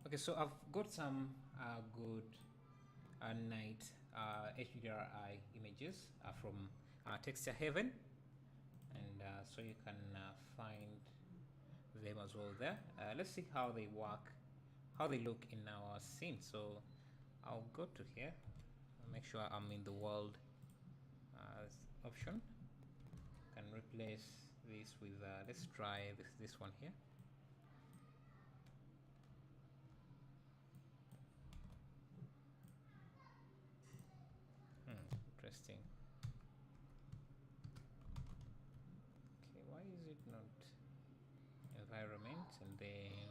Okay, so I've got some good night HDRI images from Texture Heaven, and so you can find them as well there. Let's see how they work, how they look in our scene. So I'll go to here, make sure I'm in the world option. Can replace this with let's try this one here. Interesting. Okay, why is it not environment, and then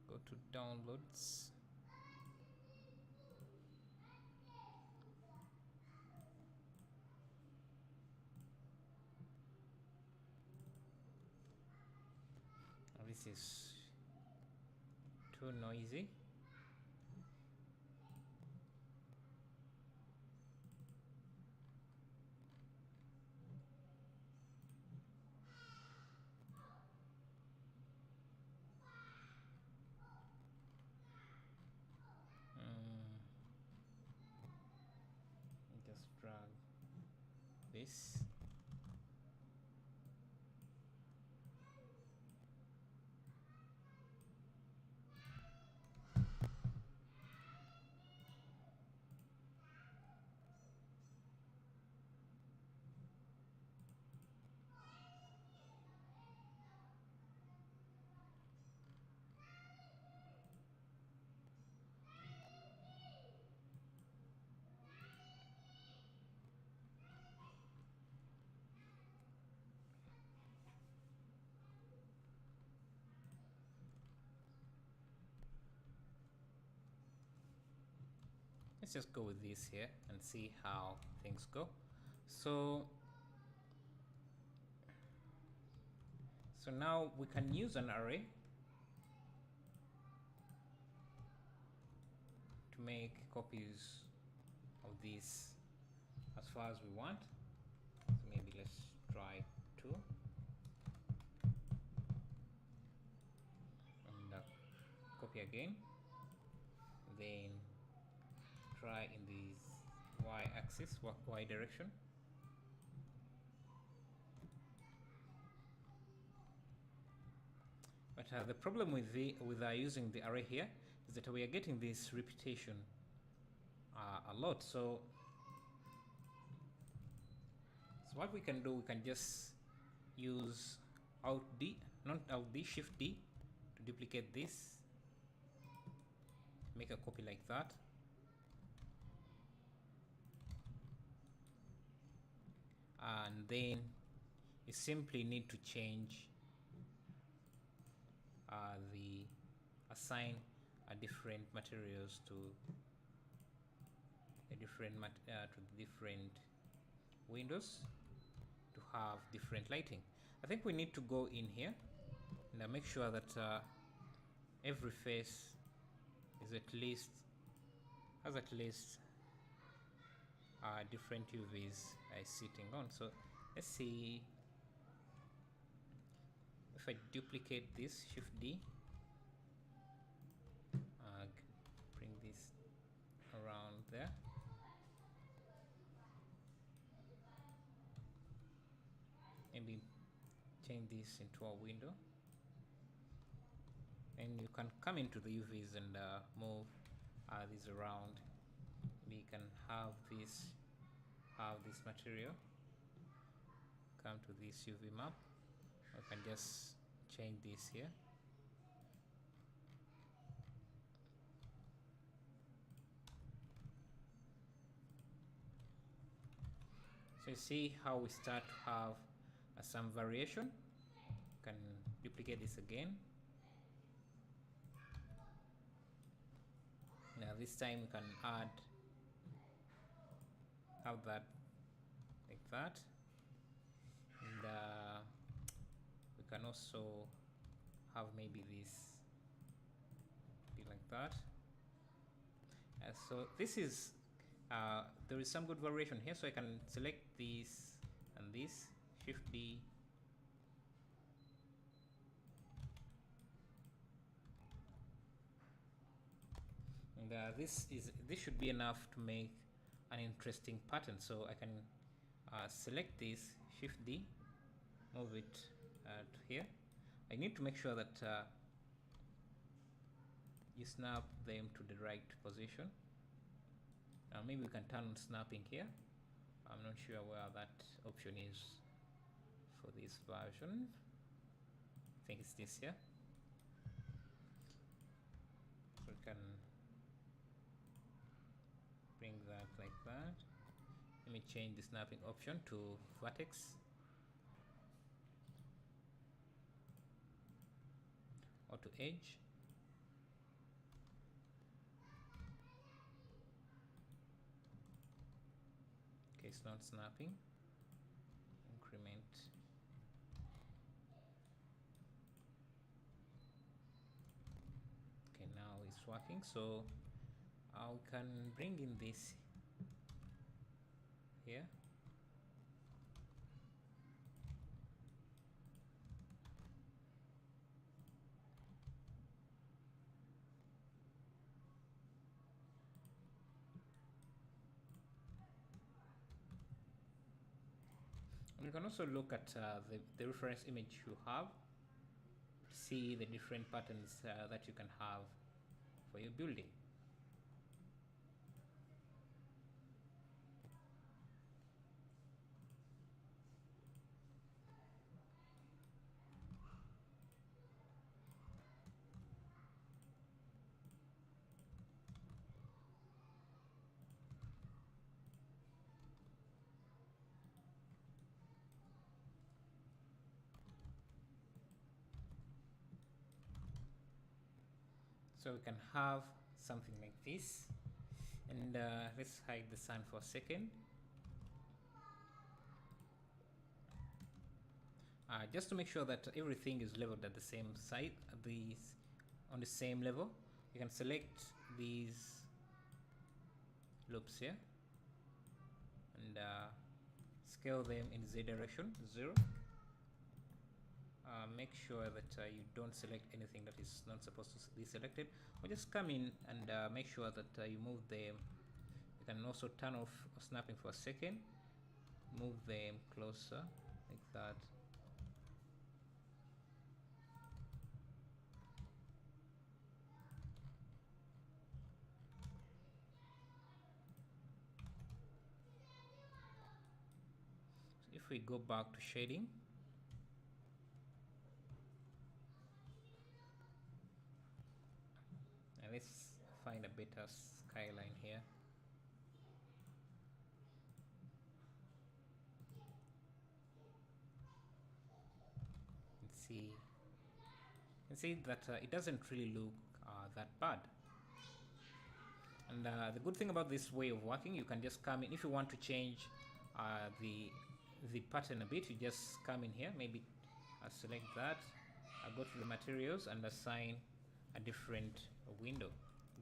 go to downloads. This is too noisy. Just drag this. Let's just go with this here and see how things go. So now we can use an array to make copies of these as far as we want. So maybe let's try 2 and copy again, then try in the y-axis, y direction. But the problem with using the array here is that we are getting this repetition a lot. So what we can do, we can just use Alt D, not Alt D, Shift D to duplicate this, make a copy like that. And then you simply need to change assign different materials to the different windows to have different lighting. I think we need to go in here and make sure that every face is has at least different UVs sitting on. So let's see if I duplicate this, Shift D, bring this around there. Maybe change this into a window, and you can come into the UVs and move these around. We can have this material, come to this UV map. I can just change this here. So you see how we start to have some variation. You can duplicate this again. Now this time we can have that like that, and we can also have maybe this be like that. So this is there is some good variation here, so I can select this and this, Shift D, and this should be enough to make an interesting pattern. So I can select this, Shift D, move it to here. I need to make sure that you snap them to the right position. Maybe we can turn on snapping here. I'm not sure where that option is for this version. I think it's this here. So we can bring that like that. Let me change the snapping option to vertex or to edge. Okay, it's not snapping. Increment. Okay, now it's working. So I can bring in this here. And you can also look at the reference image you have, see the different patterns that you can have for your building. So we can have something like this, and let's hide the sun for a second. Just to make sure that everything is leveled at the same side, on the same level, you can select these loops here and scale them in Z direction, 0. Make sure that you don't select anything that is not supposed to be selected, or just come in and make sure that you move them. You can also turn off snapping for a second, move them closer like that. So if we go back to shading, let's find a better skyline here. See that it doesn't really look that bad. And the good thing about this way of working, you can just come in. If you want to change the pattern a bit, you just come in here, maybe select that, go to the materials and assign a different window,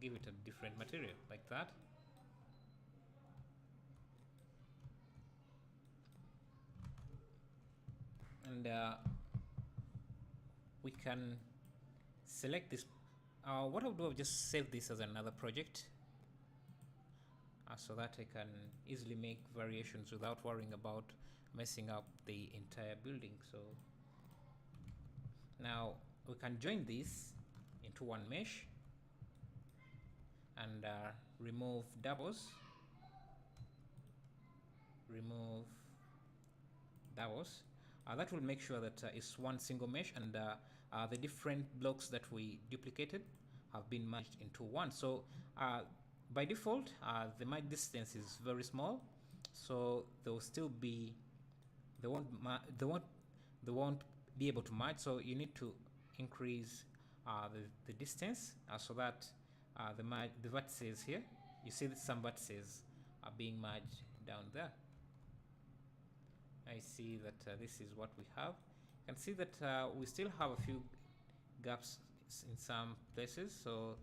give it a different material like that. And we can select this. What I'll do, I'll just save this as another project so that I can easily make variations without worrying about messing up the entire building. So now we can join this into one mesh and remove doubles, that will make sure that it's one single mesh, and the different blocks that we duplicated have been merged into one. So by default, the merge distance is very small, so they will still be, they won't be able to merge. So you need to increase the distance so that the vertices here, you see that some vertices are being merged down there. I see that this is what we have. You can see that we still have a few gaps in some places, so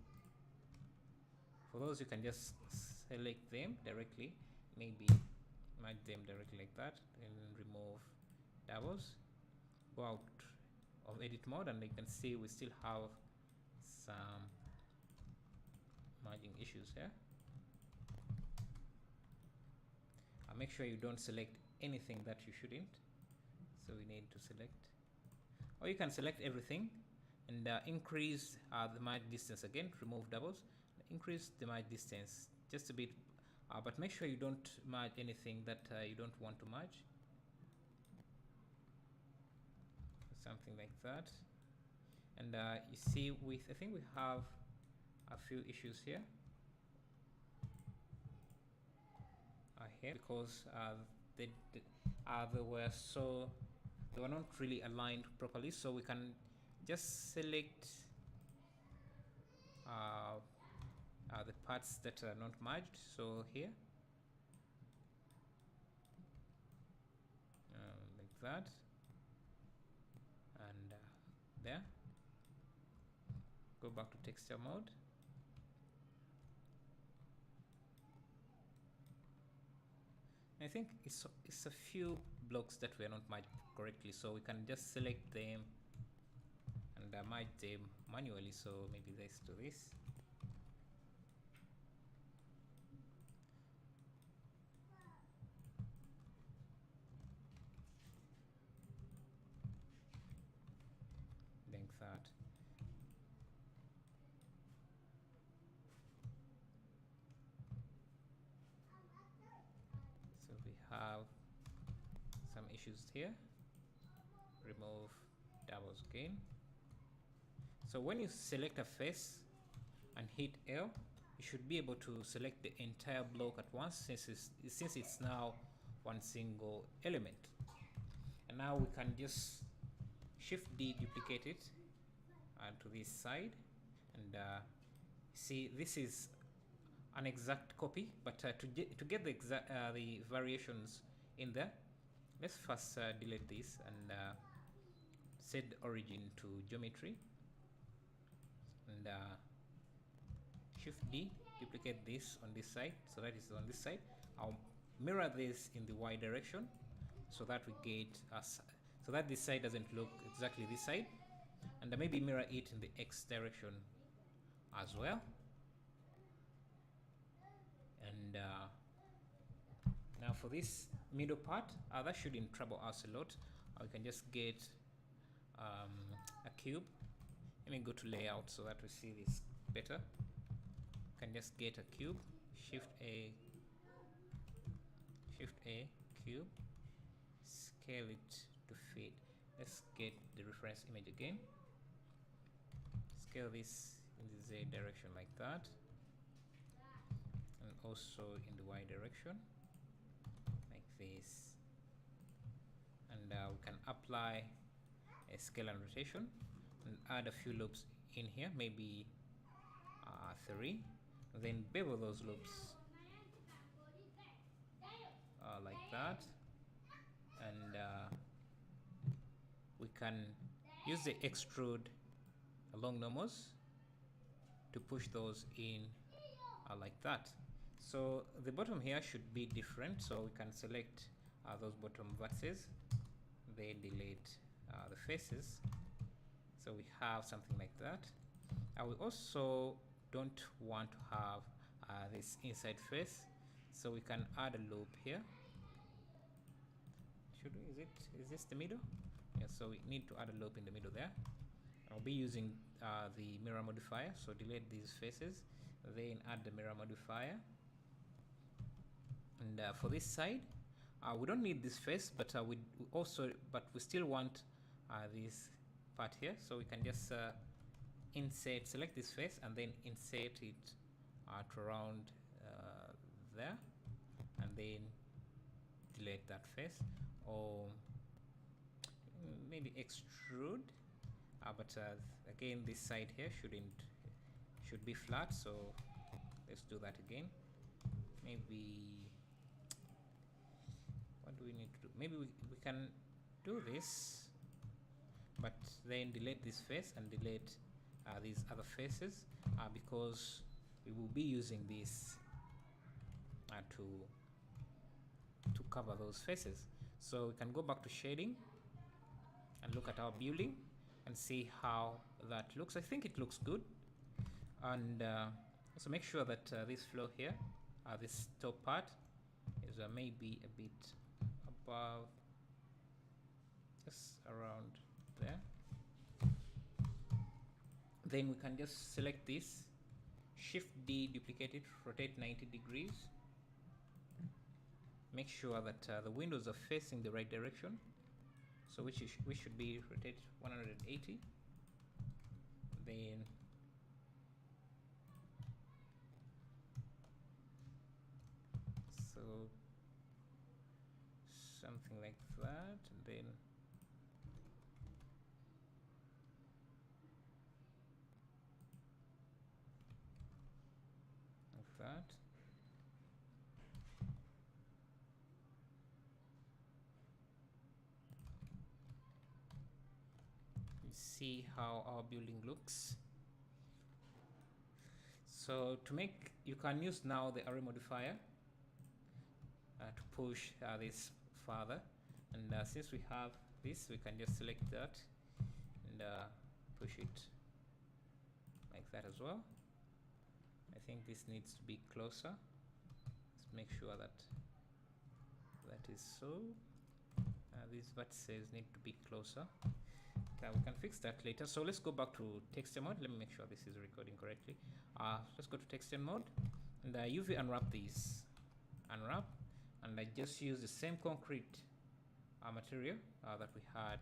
for those you can just select them directly, maybe merge them directly like that, and remove doubles, go out of edit mode, and you can see we still have some merging issues. issues here. Make sure you don't select anything that you shouldn't. So we need to select, or you can select everything and increase the merge distance again, remove doubles, increase the merge distance just a bit, but make sure you don't merge anything that you don't want to merge. Something like that. And you see, I think we have a few issues here. Here, because they were not really aligned properly, so we can just select the parts that are not merged. So here, like that, and there. Go back to texture mode. I think it's a few blocks that were not merged correctly, so we can just select them and merge them manually. So maybe let's do this. Like that. So we have some issues here. Remove doubles again. So when you select a face and hit L, you should be able to select the entire block at once, since it's now one single element. And now we can just Shift D, duplicate it to this side, and see, this is an exact copy, but to get the variations in there, let's first delete this and set the origin to geometry, and Shift D, duplicate this on this side, so that is on this side. I'll mirror this in the Y direction, so that we get so that this side doesn't look exactly this side, and maybe mirror it in the X direction as well. And now for this middle part, that shouldn't trouble us a lot. We can just get a cube. Let me go to layout so that we see this better. Can just get a cube, Shift A, cube, scale it to fit. Let's get the reference image again. Scale this in the Z direction like that, and also in the Y direction like this. And we can apply a scale and rotation and add a few loops in here, maybe 3. Then bevel those loops like that, and we can use the extrude along normals to push those in like that. So the bottom here should be different, so we can select those bottom vertices, then delete the faces, so we have something like that. We also don't want to have this inside face, so we can add a loop here. Is this the middle? Yeah, so we need to add a loop in the middle there. I'll be using the mirror modifier, so delete these faces, then add the mirror modifier. And for this side, we don't need this face, but we still want this part here, so we can just select this face and then insert it to around there, and then delete that face, or maybe extrude, but again this side here should be flat, so let's do that again. Maybe, what do we need to do? Maybe we can do this, but then delete this face and delete these other faces, because we will be using this to cover those faces. So we can go back to shading and look at our building and see how that looks. I think it looks good, and So make sure that this floor here, this top part, is maybe a bit above, just around there. Then we can just select this, Shift D, duplicate it, rotate 90 degrees. Make sure that the windows are facing the right direction. So we should be rotate 180. Then so something like that, and then like that. You see how our building looks. So to make, you can use now the array modifier to push this further, and since we have this, we can just select that and push it like that as well. I think this needs to be closer. Let's make sure that that is so. These vertices need to be closer. We can fix that later. So let's go back to texture mode. Let me make sure this is recording correctly. Let's go to texture mode and UV unwrap these. Unwrap, and I just use the same concrete material that we had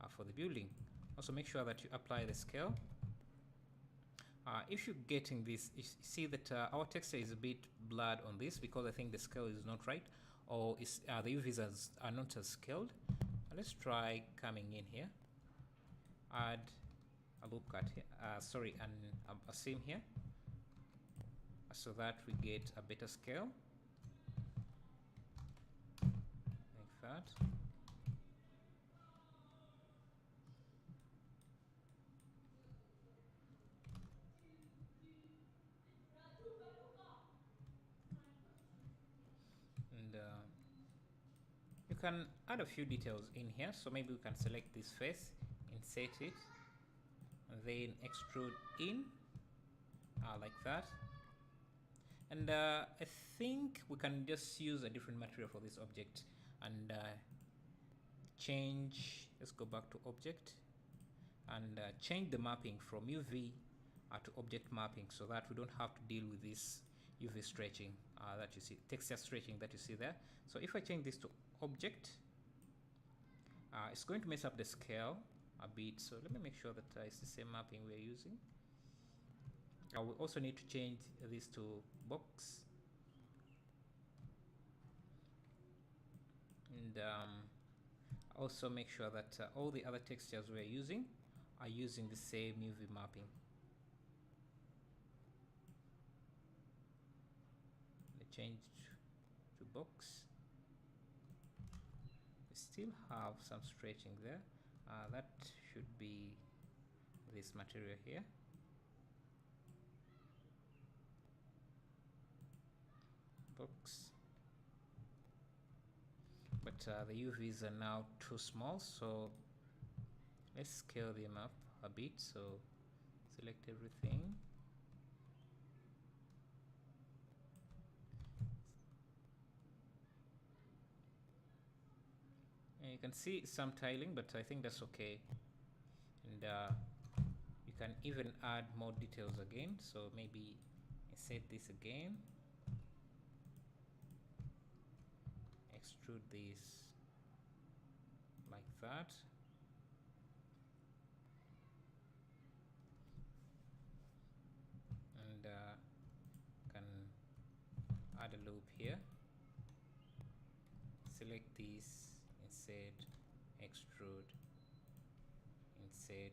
for the building. Also make sure that you apply the scale. If you're getting this, you see that our texture is a bit blurred on this because I think the scale is not right, or the UVs are not as scaled. Let's try coming in here, add a loop cut here, and a seam here, so that we get a better scale, like that. And you can add a few details in here, so maybe we can select this face, insert it, and then extrude in like that. And I think we can just use a different material for this object and change. Let's go back to object and change the mapping from UV to object mapping, so that we don't have to deal with this UV stretching that you see, texture stretching that you see there. So if I change this to object, it's going to mess up the scale a bit, so let me make sure that it's the same mapping we're using. I will also need to change this to box, and also make sure that all the other textures we're using are using the same UV mapping. Change to box. We still have some stretching there. That should be this material here. Box. But the UVs are now too small, so let's scale them up a bit. So select everything. You can see some tiling, but I think that's okay. And you can even add more details again. So maybe insert this again, extrude this like that, and can add a loop here. Select these. Insert, extrude, insert.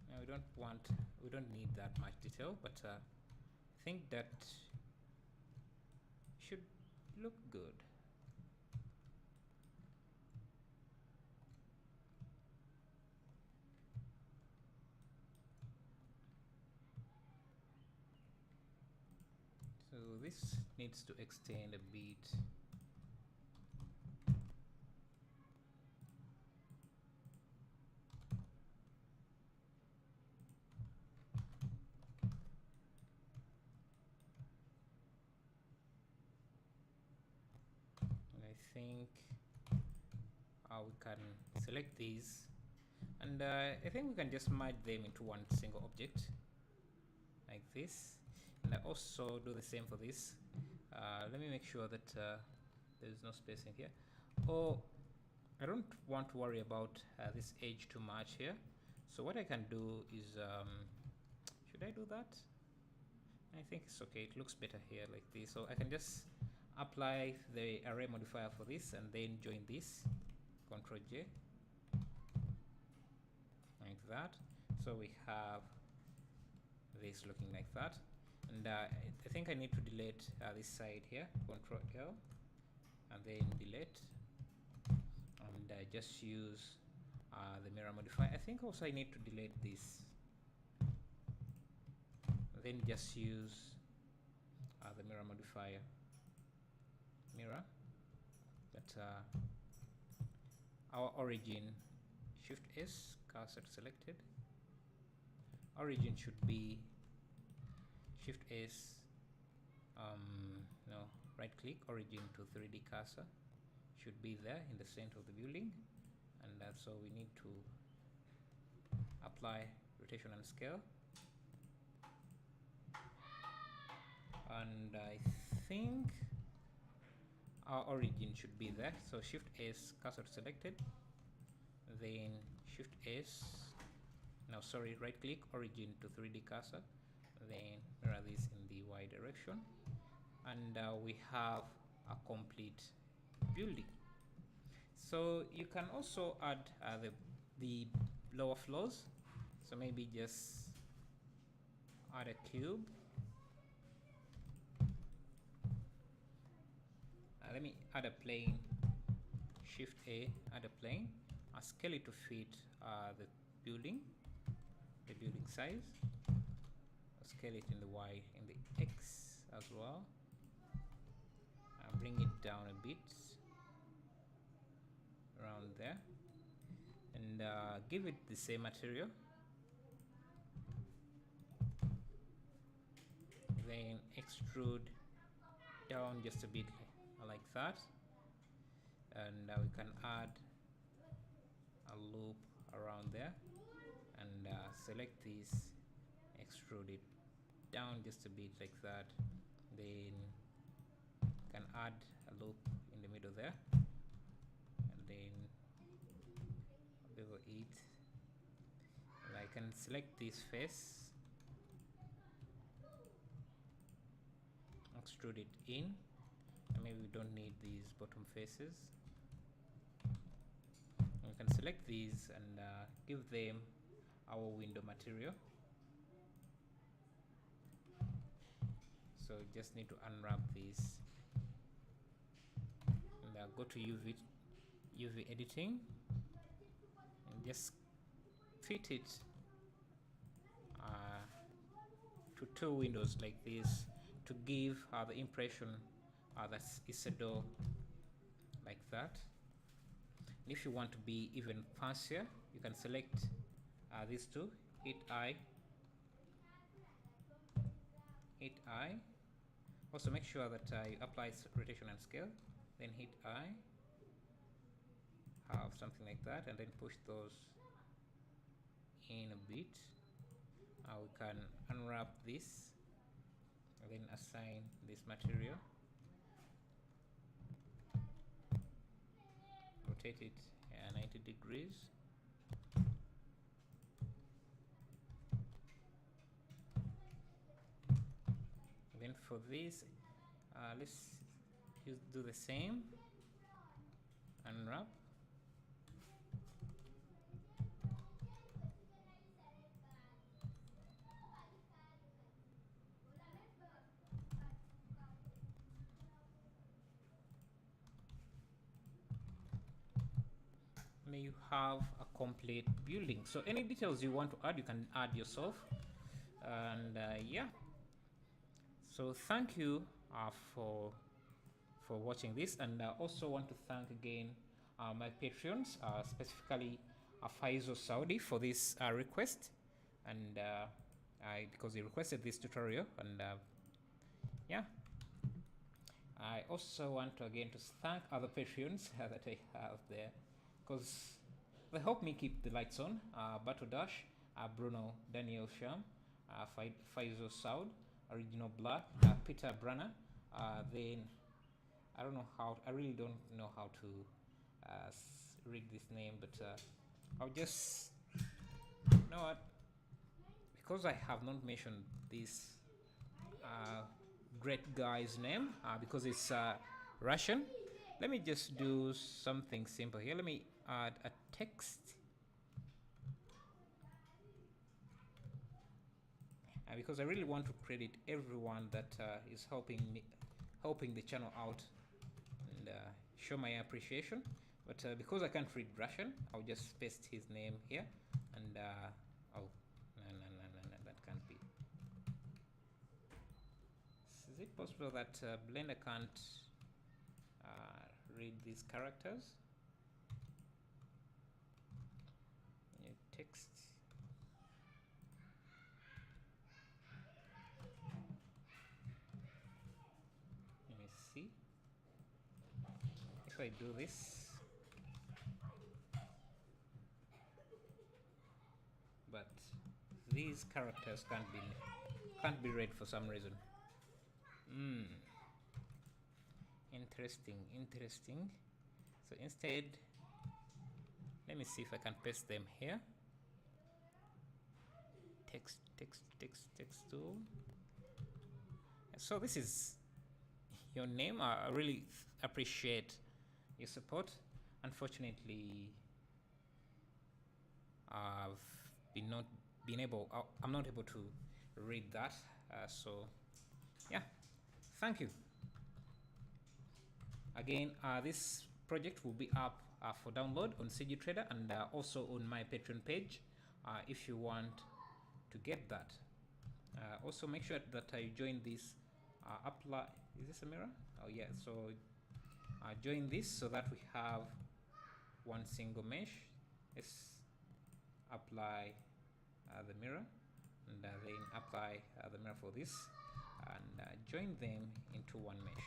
Now we don't need that much detail, but I think that should look good. So this needs to extend a bit. think we can select these, and I think we can just merge them into one single object like this. And I also do the same for this. Let me make sure that there is no spacing here. Oh, I don't want to worry about this edge too much here. So what I can do is, should I do that? I think it's okay. It looks better here like this. So I can just apply the array modifier for this and then join this. Ctrl J. Like that. So we have this looking like that. And I think I need to delete this side here. Ctrl L. And then delete. And just use the mirror modifier. I think also I need to delete this. Then just use the mirror modifier. Mirror. But our origin, Shift S, cursor selected. Origin should be Shift S. No, right click origin to 3D cursor. Should be there in the center of the building, and so we need to apply rotation and scale. And I think our origin should be there. So Shift S, cursor selected, then Shift S, no sorry, right click origin to 3D cursor, then mirror this in the Y direction, and we have a complete building. So you can also add the lower floors. So maybe just add a cube. Let me add a plane. Shift A, add a plane. Scale it to fit the building size. Scale it in the Y, in the X as well. Bring it down a bit around there, and give it the same material. Then extrude down just a bit like that, and we can add a loop around there, and select this, extrude it down just a bit like that. Then can add a loop in the middle there, and then bevel it, and I can select this face, extrude it in, and maybe we don't need these bottom faces. We can select these and give them our window material. So just need to unwrap these. Go to UV editing and just fit it to two windows like this to give the impression that it's a door like that. And if you want to be even fancier, you can select these two, hit I. Also make sure that you apply rotation and scale, then hit I, have something like that, and then push those in a bit. We can unwrap this and then assign this material, rotate it 90 degrees. Then for this, let's do the same, unwrap. May you have a complete building. So any details you want to add, you can add yourself. And yeah. So thank you for watching this, and I also want to thank again my patrons, specifically Faizo Saudi, for this request, and because he requested this tutorial, and yeah, I also want to again to thank other Patreons that I have there, because they help me keep the lights on. Battle Dash, Bruno, Daniel Sham, Faizo Saud, Original Black, Peter Branner. Then I don't know how. I really don't know how to read this name, but I'll just, you know what? Because I have not mentioned this great guy's name, because it's Russian. Let me just do something simple here. Let me add a text, because I really want to credit everyone that is helping the channel out, and show my appreciation. But because I can't read Russian, I'll just paste his name here, and oh, no, that can't be. Is it possible that Blender can't read these characters? Text. Let me see if I do this, but these characters can't be read for some reason. Interesting. So instead, let me see if I can paste them here. Text tool. So this is your name. I really appreciate your support. Unfortunately, I'm not able to read that. So yeah, thank you. Again, this project will be up for download on CG Trader, and also on my Patreon page if you want to get that. Also make sure that I join this apply. Is this a mirror? Oh yeah. So join this so that we have one single mesh. Let's apply the mirror, and then apply the mirror for this, and join them into one mesh.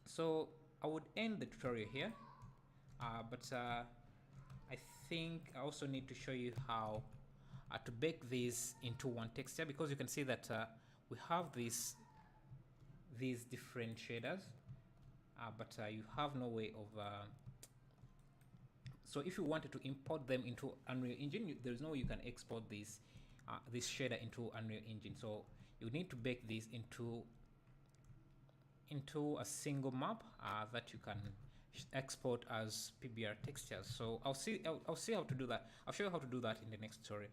So I would end the tutorial here, but I think I also need to show you how to bake these into one texture, because you can see that we have these different shaders, but you have no way of so if you wanted to import them into Unreal Engine, there's no way you can export this shader into Unreal Engine. So you need to bake these into a single map that you can export as PBR textures. So I'll see how to do that. I'll show you how to do that in the next tutorial.